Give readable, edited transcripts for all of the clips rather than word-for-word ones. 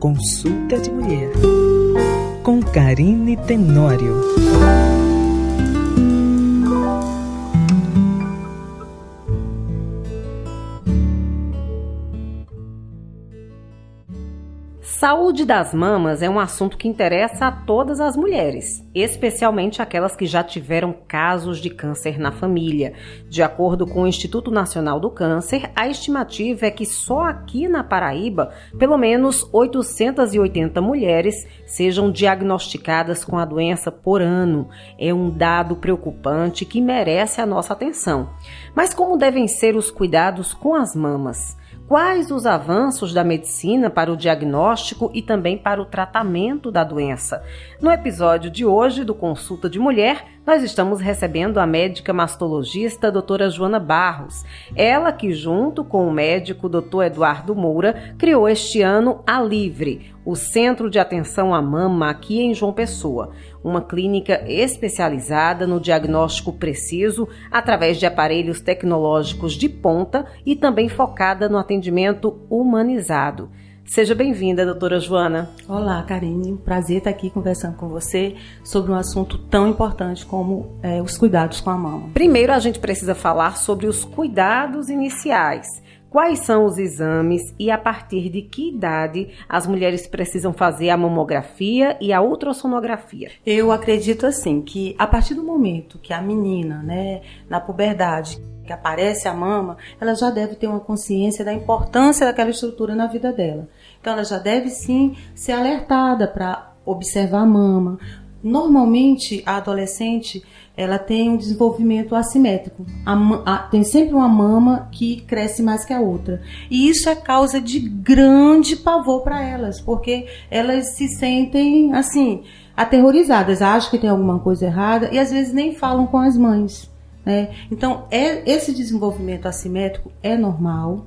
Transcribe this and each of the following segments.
Consulta de Mulher, com Karine Tenório. Saúde das mamas é um assunto que interessa a todas as mulheres, especialmente aquelas que já tiveram casos de câncer na família. De acordo com o Instituto Nacional do Câncer, a estimativa é que só aqui na Paraíba, pelo menos 880 mulheres sejam diagnosticadas com a doença por ano. É um dado preocupante que merece a nossa atenção. Mas como devem ser os cuidados com as mamas? Quais os avanços da medicina para o diagnóstico e também para o tratamento da doença? No episódio de hoje do Consulta de Mulher, nós estamos recebendo a médica mastologista doutora Joana Barros. Ela que, junto com o médico Dr. Eduardo Moura, criou este ano a Livre, o Centro de Atenção à Mama aqui em João Pessoa, uma clínica especializada no diagnóstico preciso através de aparelhos tecnológicos de ponta e também focada no atendimento humanizado. Seja bem-vinda, doutora Joana. Olá, Karine. Prazer estar aqui conversando com você sobre um assunto tão importante como os cuidados com a mama. Primeiro, a gente precisa falar sobre os cuidados iniciais. Quais são os exames e a partir de que idade as mulheres precisam fazer a mamografia e a ultrassonografia? Eu acredito assim que a partir do momento que a menina, na puberdade, que aparece a mama, ela já deve ter uma consciência da importância daquela estrutura na vida dela. Então ela já deve sim ser alertada para observar a mama. Normalmente a adolescente ela tem um desenvolvimento assimétrico. Tem sempre uma mama que cresce mais que a outra. E isso é causa de grande pavor para elas, porque elas se sentem assim, aterrorizadas, acham que tem alguma coisa errada e às vezes nem falam com as mães. Então, esse desenvolvimento assimétrico é normal.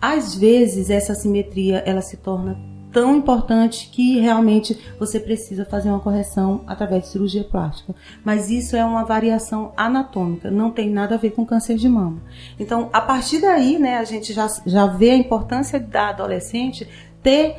Às vezes, essa assimetria ela se torna tão importante que realmente você precisa fazer uma correção através de cirurgia plástica. Mas isso é uma variação anatômica, não tem nada a ver com câncer de mama. Então, a partir daí, a gente já vê a importância da adolescente ter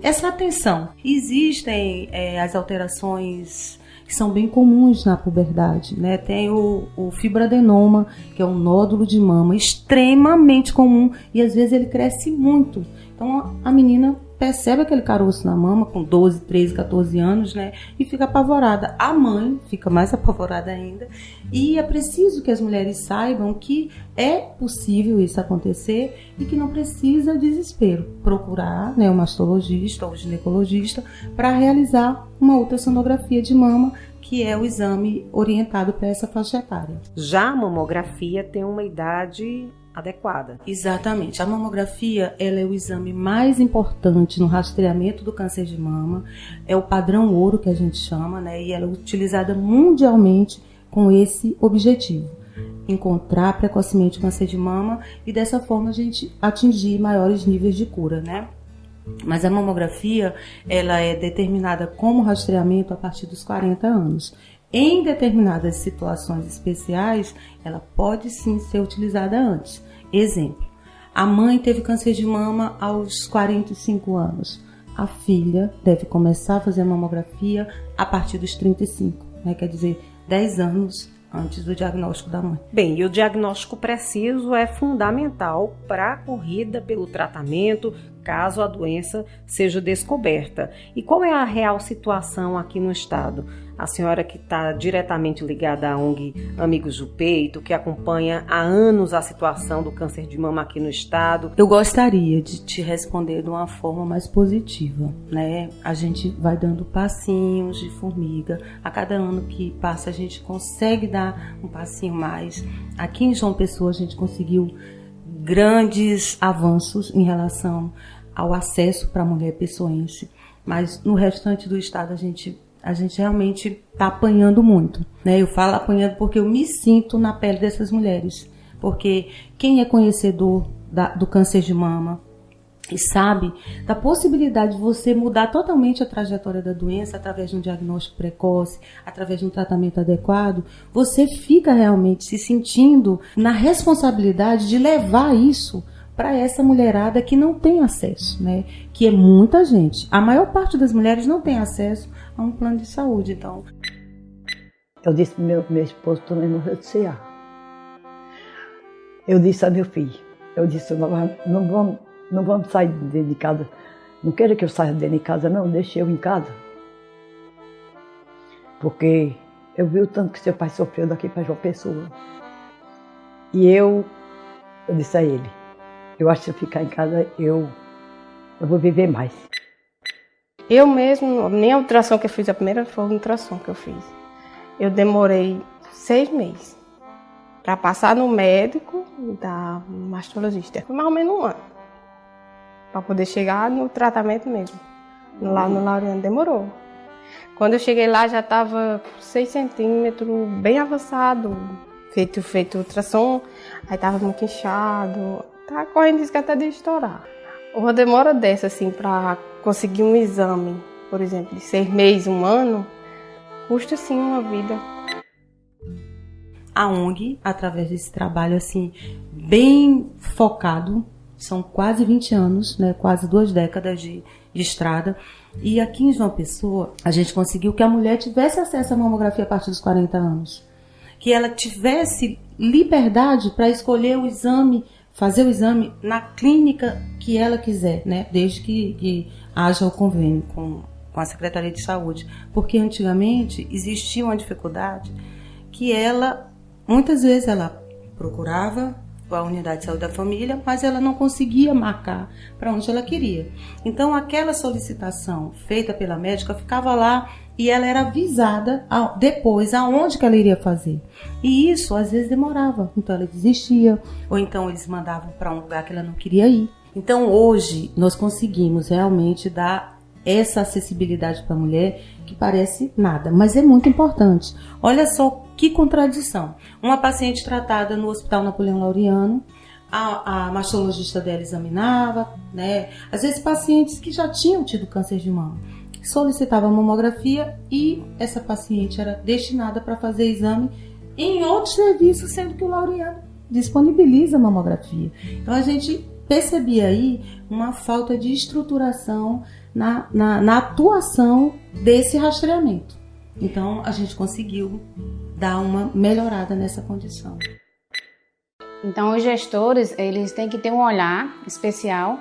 essa atenção. Existem as alterações que são bem comuns na puberdade, Tem o fibroadenoma, que é um nódulo de mama extremamente comum e às vezes ele cresce muito. Então a menina percebe aquele caroço na mama com 12, 13, 14 anos, e fica apavorada. A mãe fica mais apavorada ainda. E é preciso que as mulheres saibam que é possível isso acontecer e que não precisa desespero. Procurar o mastologista ou o ginecologista para realizar uma ultrassonografia de mama, que é o exame orientado para essa faixa etária. Já a mamografia tem uma idade adequada. Exatamente. A mamografia ela é o exame mais importante no rastreamento do câncer de mama. É o padrão ouro que a gente chama, e ela é utilizada mundialmente com esse objetivo. Encontrar precocemente o câncer de mama e dessa forma a gente atingir maiores níveis de cura, Mas a mamografia ela é determinada como rastreamento a partir dos 40 anos. Em determinadas situações especiais, ela pode sim ser utilizada antes. Exemplo, a mãe teve câncer de mama aos 45 anos. A filha deve começar a fazer a mamografia a partir dos 35, quer dizer, 10 anos antes do diagnóstico da mãe. Bem, e o diagnóstico preciso é fundamental para a corrida pelo tratamento, caso a doença seja descoberta. E qual é a real situação aqui no estado? A senhora que está diretamente ligada à ONG Amigos do Peito, que acompanha há anos a situação do câncer de mama aqui no estado. Eu gostaria de te responder de uma forma mais positiva, A gente vai dando passinhos de formiga. A cada ano que passa a gente consegue dar um passinho mais. Aqui em João Pessoa a gente conseguiu grandes avanços em relação ao acesso para a mulher pessoense. Mas no restante do estado a gente realmente está apanhando muito. Eu falo apanhando porque eu me sinto na pele dessas mulheres. Porque quem é conhecedor do câncer de mama e sabe da possibilidade de você mudar totalmente a trajetória da doença através de um diagnóstico precoce, através de um tratamento adequado, você fica realmente se sentindo na responsabilidade de levar isso para essa mulherada que não tem acesso, né? Que é muita gente. A maior parte das mulheres não tem acesso a um plano de saúde, então. Eu disse para meu esposo, tu morreu de CA. Eu disse a meu filho, não vamos sair de dentro de casa. Não queira que eu saia de dentro de casa, não, deixe eu em casa. Porque eu vi o tanto que seu pai sofreu daqui para João Pessoa. E eu disse a ele, eu acho que se eu ficar em casa, eu vou viver mais. Eu mesmo, nem a ultrassom que eu fiz, a primeira foi a ultrassom que eu fiz. Eu demorei 6 meses para passar no médico da mastologista. Foi mais ou menos 1 ano. Para poder chegar no tratamento mesmo. Lá no Laureano demorou. Quando eu cheguei lá já estava 6 centímetros, bem avançado. Feito ultrassom, aí estava muito inchado. Tá correndo risco até de estourar. Uma demora dessa, assim, para conseguir um exame, por exemplo, de 6 meses, 1 ano, custa, sim, uma vida. A ONG, através desse trabalho, assim, bem focado, são quase 20 anos, né, quase 2 décadas de estrada, e aqui em João Pessoa, a gente conseguiu que a mulher tivesse acesso à mamografia a partir dos 40 anos. Que ela tivesse liberdade para escolher o exame, fazer o exame na clínica que ela quiser, né? Desde que haja o convênio com a Secretaria de Saúde. Porque antigamente existia uma dificuldade que muitas vezes ela procurava a unidade de saúde da família, mas ela não conseguia marcar para onde ela queria. Então aquela solicitação feita pela médica ficava lá e ela era avisada depois aonde que ela iria fazer. E isso às vezes demorava, então ela desistia, ou então eles mandavam para um lugar que ela não queria ir. Então hoje nós conseguimos realmente dar essa acessibilidade para a mulher que parece nada, mas é muito importante. Olha só que contradição. Uma paciente tratada no Hospital Napoleão Laureano, a mastologista dela examinava, né? Às vezes pacientes que já tinham tido câncer de mama, solicitavam mamografia e essa paciente era destinada para fazer exame em outro serviço, sendo que o Laureano disponibiliza a mamografia. Então a gente percebia aí uma falta de estruturação na atuação desse rastreamento. Então a gente conseguiu dar uma melhorada nessa condição. Então os gestores, eles têm que ter um olhar especial,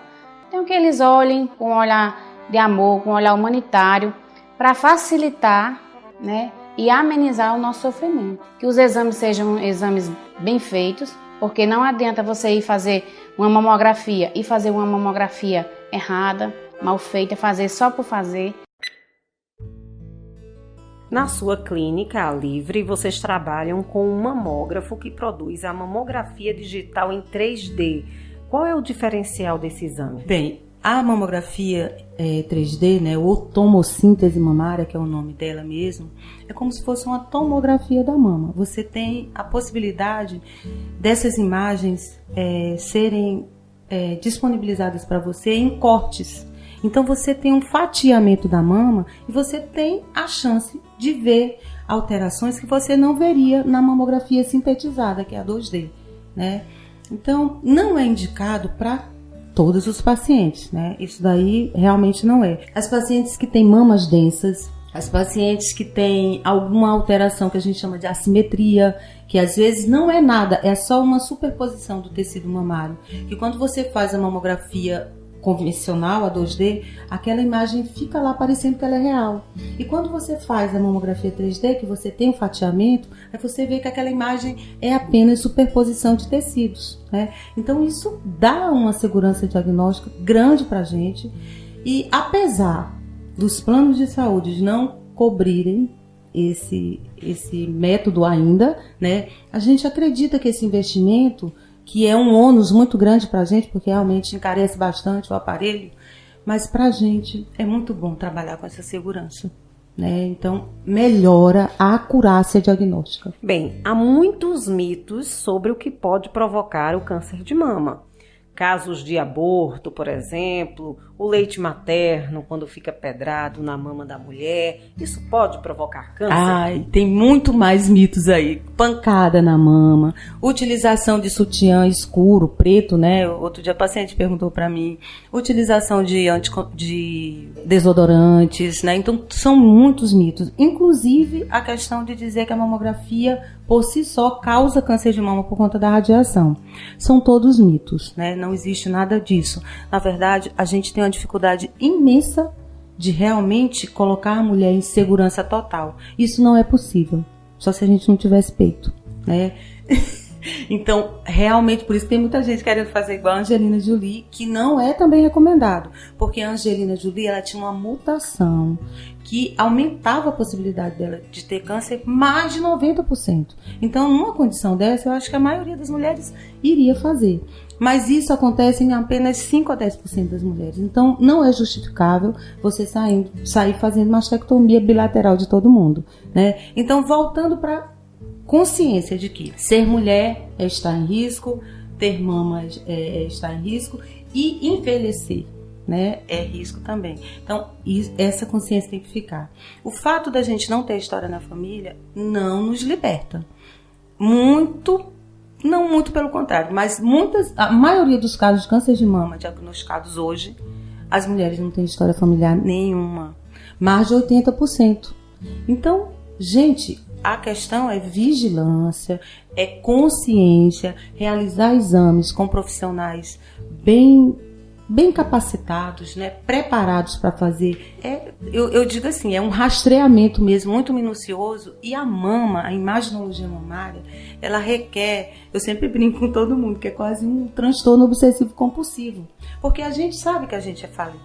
então que eles olhem com um olhar de amor, com um olhar humanitário, para facilitar, né, e amenizar o nosso sofrimento. Que os exames sejam exames bem feitos, porque não adianta você ir fazer uma mamografia e fazer uma mamografia errada, mal feita, fazer só por fazer. Na sua clínica, a Livre, vocês trabalham com um mamógrafo que produz a mamografia digital em 3D. Qual é o diferencial desse exame? Bem, a mamografia 3D, né, ou tomossíntese mamária, que é o nome dela mesmo, é como se fosse uma tomografia da mama. Você tem a possibilidade dessas imagens serem disponibilizadas para você em cortes. Então você tem um fatiamento da mama e você tem a chance de ver alterações que você não veria na mamografia sintetizada, que é a 2D, né? Então não é indicado para todos os pacientes, né? Isso daí realmente não é. As pacientes que têm mamas densas, as pacientes que têm alguma alteração que a gente chama de assimetria, que às vezes não é nada, é só uma superposição do tecido mamário, que quando você faz a mamografia convencional, a 2D, aquela imagem fica lá parecendo que ela é real. E quando você faz a mamografia 3D, que você tem um fatiamento, aí você vê que aquela imagem é apenas superposição de tecidos, né? Então isso dá uma segurança diagnóstica grande para a gente. E apesar dos planos de saúde não cobrirem esse método ainda, né? A gente acredita que esse investimento, que é um ônus muito grande para a gente, porque realmente encarece bastante o aparelho, mas para a gente é muito bom trabalhar com essa segurança, né? Então, melhora a acurácia diagnóstica. Bem, há muitos mitos sobre o que pode provocar o câncer de mama. casos de aborto, por exemplo, o leite materno, quando fica pedrado na mama da mulher, isso pode provocar câncer? Ai, tem muito mais mitos aí. Pancada na mama, utilização de sutiã escuro, preto, né? Outro dia a paciente perguntou para mim, utilização de desodorantes, né? Então, são muitos mitos. Inclusive, a questão de dizer que a mamografia, por si só, causa câncer de mama por conta da radiação. São todos mitos, né? Não existe nada disso. Na verdade, a gente tem uma dificuldade imensa de realmente colocar a mulher em segurança total. Isso não é possível, só se a gente não tivesse peito, né? Então, realmente, por isso que tem muita gente querendo fazer igual a Angelina Jolie, que não é também recomendado, porque a Angelina Jolie, ela tinha uma mutação que aumentava a possibilidade dela de ter câncer mais de 90%. Então, numa condição dessa, eu acho que a maioria das mulheres iria fazer. Mas isso acontece em apenas 5 a 10% das mulheres. Então, não é justificável você sair fazendo mastectomia bilateral de todo mundo, né? Então, voltando para consciência de que ser mulher é estar em risco, ter mamas é estar em risco e envelhecer, né, é risco também. Então, essa consciência tem que ficar. O fato da gente não ter história na família não nos liberta. Não muito pelo contrário, mas a maioria dos casos de câncer de mama diagnosticados hoje, as mulheres não têm história familiar nenhuma. Mais de 80%. Então, gente, a questão é vigilância, é consciência, realizar exames com profissionais bem capacitados, né, preparados para fazer. Eu digo assim, é um rastreamento mesmo, muito minucioso. E a mama, a imaginologia mamária, ela requer, eu sempre brinco com todo mundo, que é quase um transtorno obsessivo compulsivo. Porque a gente sabe que a gente é falível.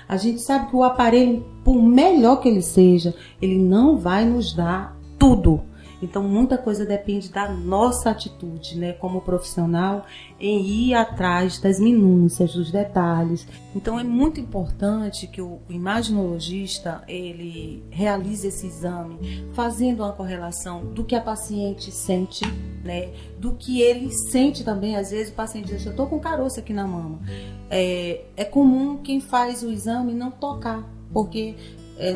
A gente sabe que o aparelho, por melhor que ele seja, ele não vai nos dar tudo. Então, muita coisa depende da nossa atitude, né, como profissional, em ir atrás das minúcias, dos detalhes. Então, é muito importante que o imaginologista, ele realize esse exame, fazendo uma correlação do que a paciente sente, né, do que ele sente também. Às vezes, o paciente diz, eu estou com caroço aqui na mama. É comum quem faz o exame não tocar, porque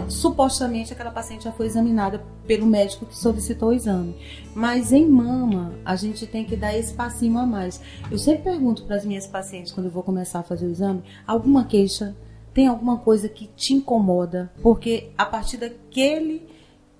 supostamente aquela paciente já foi examinada pelo médico que solicitou o exame. Mas em mama, a gente tem que dar esse passinho a mais. Eu sempre pergunto para as minhas pacientes, quando eu vou começar a fazer o exame, alguma queixa? Tem alguma coisa que te incomoda? Porque a partir daquele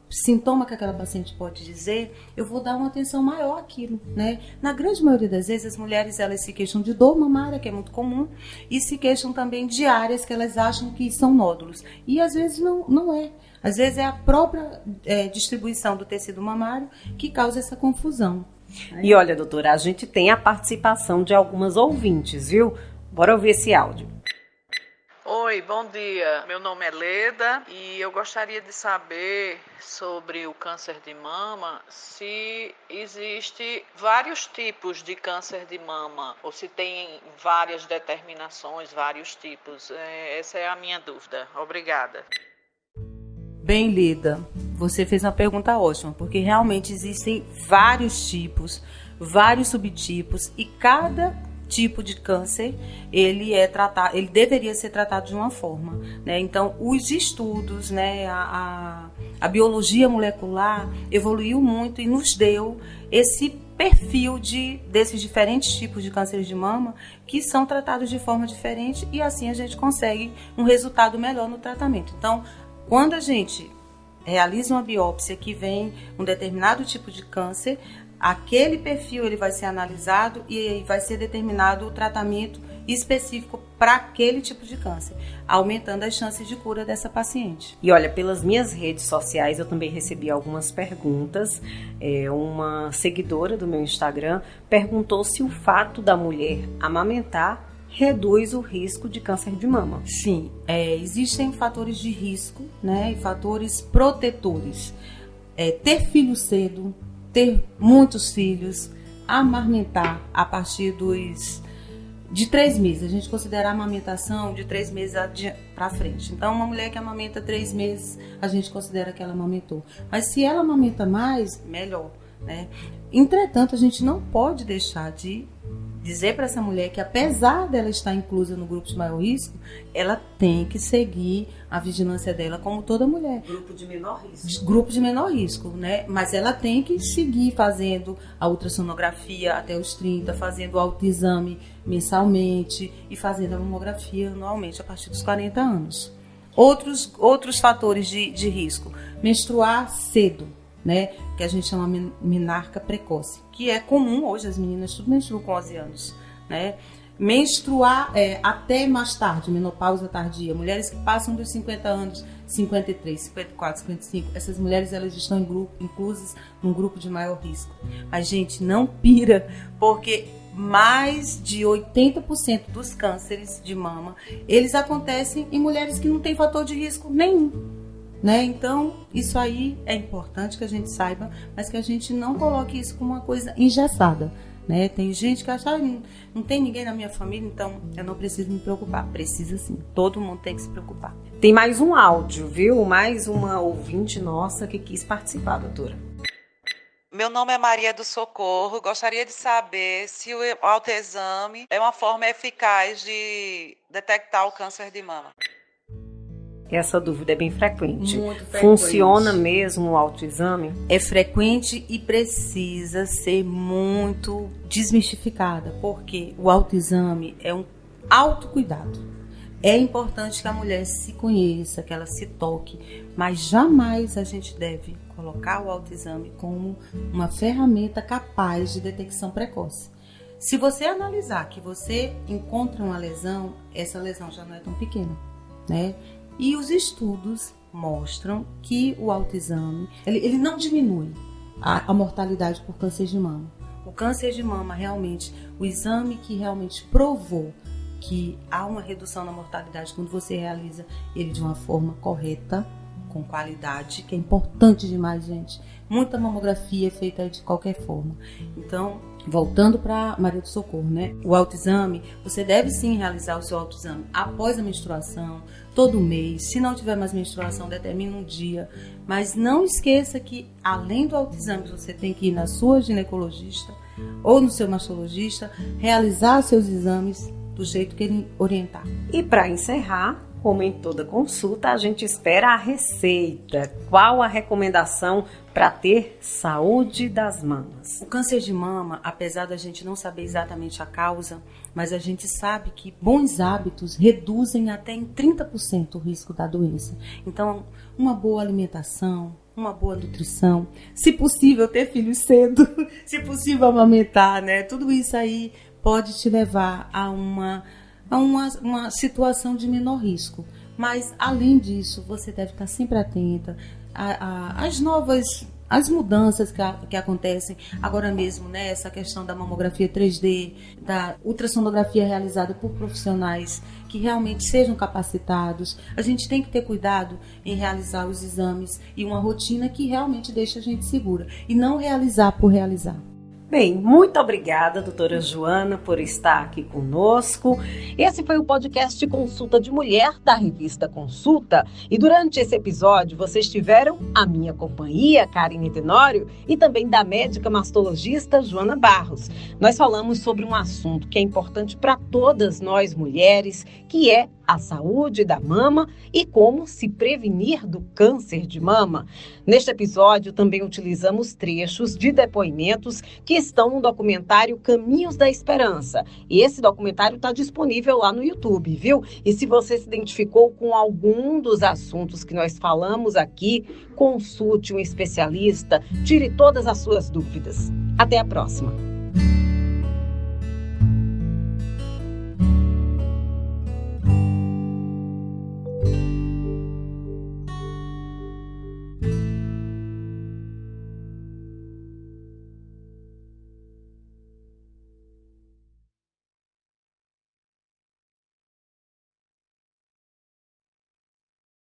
sintoma que aquela paciente pode dizer, eu vou dar uma atenção maior àquilo, né? Na grande maioria das vezes, as mulheres, elas se queixam de dor mamária, que é muito comum, e se queixam também de áreas que elas acham que são nódulos. E às vezes não é. Às vezes é a própria distribuição do tecido mamário que causa essa confusão. E olha, doutora, a gente tem a participação de algumas ouvintes, viu? Bora ouvir esse áudio. Oi, bom dia. Meu nome é Leda e eu gostaria de saber sobre o câncer de mama, se existe vários tipos de câncer de mama ou se tem várias determinações, vários tipos. Essa é a minha dúvida. Obrigada. Bem, Leda, você fez uma pergunta ótima, porque realmente existem vários tipos, vários subtipos e cada tipo de câncer, ele deveria ser tratado de uma forma, né? Então, os estudos, né, a biologia molecular evoluiu muito e nos deu esse perfil desses diferentes tipos de cânceres de mama que são tratados de forma diferente e assim a gente consegue um resultado melhor no tratamento. Então, quando a gente realiza uma biópsia que vem um determinado tipo de câncer, aquele perfil ele vai ser analisado e vai ser determinado o tratamento específico para aquele tipo de câncer, aumentando as chances de cura dessa paciente. E olha, pelas minhas redes sociais eu também recebi algumas perguntas. Uma seguidora do meu Instagram perguntou se o fato da mulher amamentar reduz o risco de câncer de mama. Sim, existem fatores de risco, né, e fatores protetores. Ter filho cedo, ter muitos filhos, amamentar a partir de 3 meses. A gente considera a amamentação de 3 meses para frente. Então, uma mulher que amamenta 3 meses, a gente considera que ela amamentou. Mas se ela amamenta mais, melhor, né? Entretanto, a gente não pode deixar de dizer para essa mulher que, apesar dela estar inclusa no grupo de maior risco, ela tem que seguir a vigilância dela como toda mulher. Grupo de menor risco. Grupo de menor risco, né? Mas ela tem que seguir fazendo a ultrassonografia até os 30, fazendo o autoexame mensalmente e fazendo a mamografia anualmente a partir dos 40 anos. Outros fatores de risco. Menstruar cedo, né? Que a gente chama menarca precoce, que é comum hoje, as meninas tudo menstruam com 11 anos, né? Menstruar até mais tarde, menopausa tardia, mulheres que passam dos 50 anos, 53, 54, 55, essas mulheres elas estão inclusas num grupo de maior risco. A gente não pira, porque mais de 80% dos cânceres de mama, eles acontecem em mulheres que não têm fator de risco nenhum. Né? Então, isso aí é importante que a gente saiba, mas que a gente não coloque isso como uma coisa engessada. Né? Tem gente que acha, não tem ninguém na minha família, então eu não preciso me preocupar. Precisa sim, todo mundo tem que se preocupar. Tem mais um áudio, viu? Mais uma ouvinte nossa que quis participar, doutora. Meu nome é Maria do Socorro. Gostaria de saber se o autoexame é uma forma eficaz de detectar o câncer de mama. Essa dúvida é bem frequente. Muito frequente. Funciona mesmo o autoexame? É frequente e precisa ser muito desmistificada, porque o autoexame é um autocuidado. É importante que a mulher se conheça, que ela se toque, mas jamais a gente deve colocar o autoexame como uma ferramenta capaz de detecção precoce. Se você analisar que você encontra uma lesão, essa lesão já não é tão pequena, né? E os estudos mostram que o autoexame, ele não diminui a mortalidade por câncer de mama. O câncer de mama, realmente, o exame que realmente provou que há uma redução na mortalidade quando você realiza ele de uma forma correta, com qualidade, que é importante demais, gente. Muita mamografia é feita de qualquer forma. Então, voltando para Maria do Socorro, né? O autoexame, você deve sim realizar o seu autoexame após a menstruação, todo mês. Se não tiver mais menstruação, determine um dia. Mas não esqueça que, além do autoexame, você tem que ir na sua ginecologista ou no seu mastologista, realizar seus exames do jeito que ele orientar. E para encerrar, como em toda consulta, a gente espera a receita. Qual a recomendação para ter saúde das mamas? O câncer de mama, apesar da gente não saber exatamente a causa, mas a gente sabe que bons hábitos reduzem até em 30% o risco da doença. Então, uma boa alimentação, uma boa nutrição, se possível ter filhos cedo, se possível amamentar, né? Tudo isso aí pode te levar a uma situação de menor risco. Mas, além disso, você deve estar sempre atenta às mudanças que acontecem agora mesmo, né? Essa questão da mamografia 3D, da ultrassonografia realizada por profissionais que realmente sejam capacitados. A gente tem que ter cuidado em realizar os exames e uma rotina que realmente deixa a gente segura. E não realizar por realizar. Bem, muito obrigada, doutora Joana, por estar aqui conosco. Esse foi o podcast Consulta de Mulher da revista Consulta. E durante esse episódio, vocês tiveram a minha companhia, Karine Tenório, e também da médica mastologista Joana Barros. Nós falamos sobre um assunto que é importante para todas nós mulheres, que é a saúde da mama e como se prevenir do câncer de mama. Neste episódio, também utilizamos trechos de depoimentos que estão no documentário Caminhos da Esperança. E esse documentário está disponível lá no YouTube, viu? E se você se identificou com algum dos assuntos que nós falamos aqui, consulte um especialista, tire todas as suas dúvidas. Até a próxima!